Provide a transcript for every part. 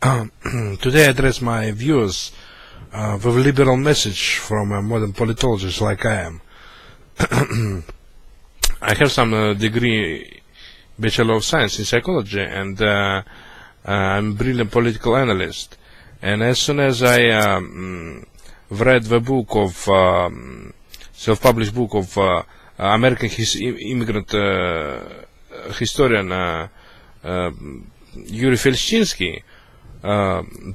Today I address my viewers with a liberal message from a modern politologist like I am. I have some degree, Bachelor of Science in Psychology, and I'm a brilliant political analyst. And as soon as I read the book of self-published book of American immigrant historian Yuri Felshchinsky,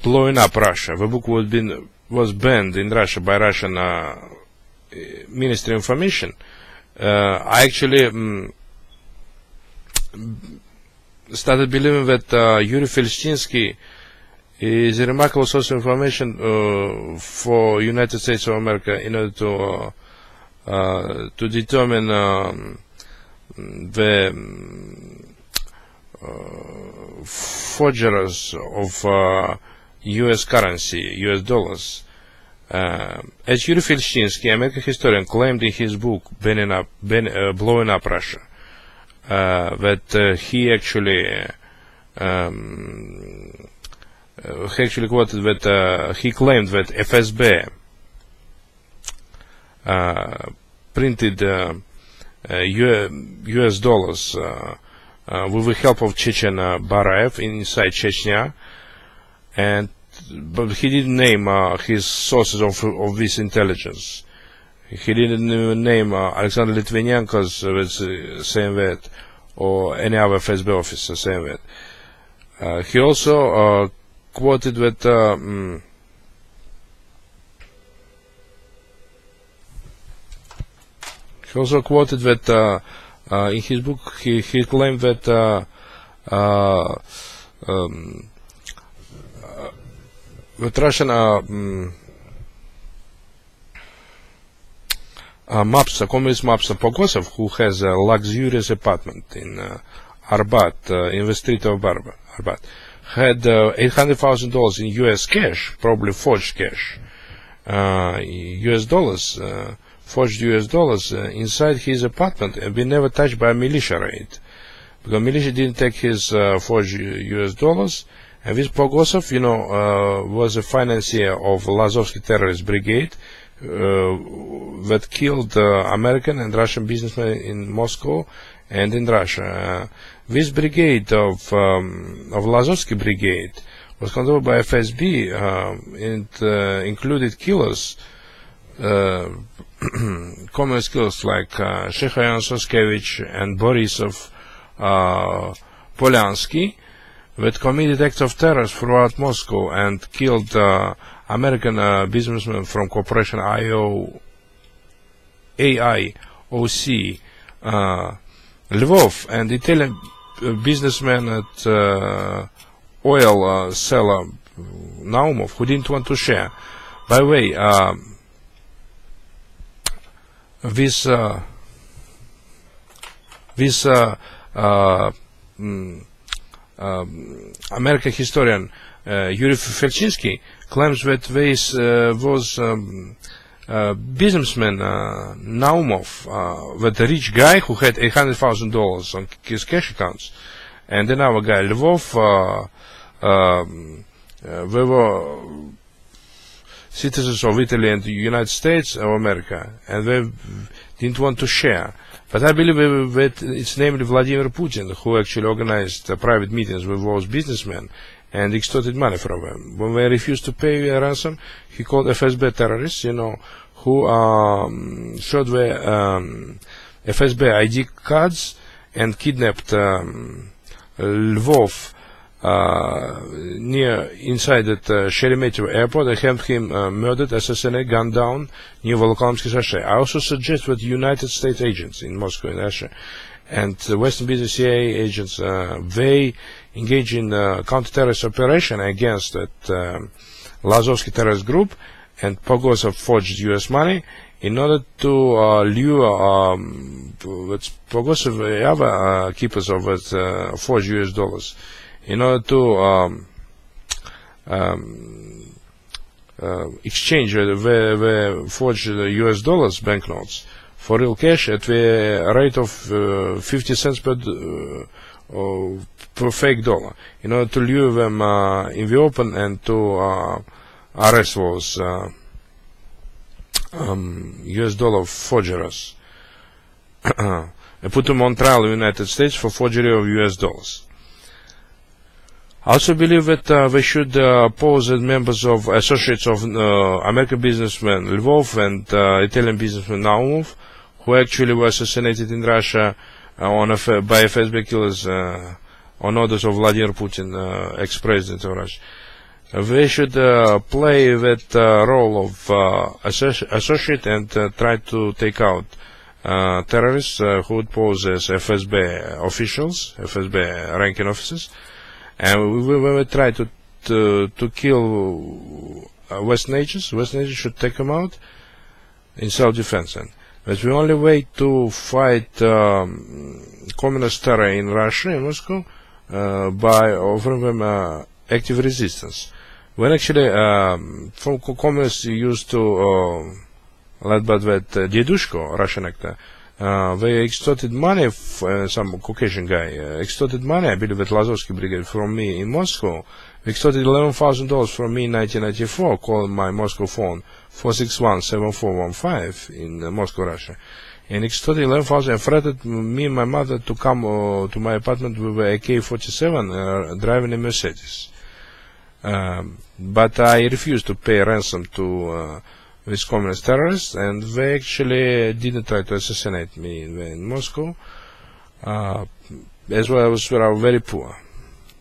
blowing up Russia. The book was banned in Russia by Russian Ministry of Information. I actually started believing that Yuri Felshchinsky is a remarkable source of information for United States of America in order to determine the forgerers of U.S. currency, U.S. dollars. As Yuri Felshchinsky, American historian, claimed in his book Blowing Up Russia, that he actually quoted that he claimed that FSB printed U.S. dollars with the help of Chechen Barayev inside Chechnya, but he didn't name his sources of this intelligence. He didn't even name Alexander Litvinenko's saying that, or any other FSB officer saying that. He also quoted that in his book he claimed that Russian communist mobster Pogosov, who has a luxurious apartment in Arbat, in the street of Arbat, had $800,000 in U.S. cash, probably forged cash, U.S. dollars, forged U.S. dollars inside his apartment, and been never touched by a militia raid, because militia didn't take his forged U.S. dollars. And this Pogosov, was a financier of Lazovsky terrorist brigade that killed American and Russian businessmen in Moscow and in Russia. This brigade of Lazovsky brigade was controlled by FSB and included killers, communist killers like Shekhayan Soskevich and Borisov Polyansky, that committed acts of terror throughout Moscow and killed American businessmen from Corporation AIOC, Lvov, and Italian businessman at oil seller Naumov, who didn't want to share. By the way, this American historian Yuri Felshchinsky claims that this was businessman Naumov, that the rich guy who had $800,000 on his cash accounts, and another guy Lvov, they were citizens of Italy and the United States of America, and they didn't want to share. But I believe that it's namely Vladimir Putin who actually organized private meetings with those businessmen and extorted money from them. When they refused to pay a ransom, he called FSB terrorists, who showed the FSB ID cards and kidnapped Lvov inside that Sheremetyevo airport, and had him murdered, assassinated, gunned down near Volokhovsky Sashay. I also suggest that United States agents in Moscow and Russia and Western business CIA agents, they engage in counter-terrorist operation against that Lazovsky terrorist group, and Pogosov forged U.S. money in order to lure Pogosov, other keepers of that forged U.S. dollars, in order to exchange the forged U.S. dollars banknotes for real cash at the rate of 50 cents per per fake dollar in order to lure them in the open and to arrest those US dollar forgerers and put them on trial in the United States for forgery of US dollars. I also believe that they should pose as members of associates of American businessman Lvov and Italian businessman Naumov, who actually were assassinated in Russia by FSB killers on orders of Vladimir Putin, ex-president of Russia. They should play that role of associate and try to take out terrorists who would pose as FSB officials, FSB ranking officers, and when we try to kill West nations should take them out in self-defense. That's the only way to fight communist terror in Russia, in Moscow, by offering them active resistance. When actually communists used to led by that Dedushko, Russian actor, they extorted money, some Caucasian guy extorted money, I believe at Lazovsky brigade, from me in Moscow. They extorted $11,000 from me in 1994, calling my Moscow phone 461-7415 in Moscow, Russia. And extorted $11,000 and threatened me and my mother to come to my apartment with a AK-47 driving a Mercedes. But I refused to pay ransom to these communist terrorists, and they actually didn't try to assassinate me in Moscow, as well as we are very poor.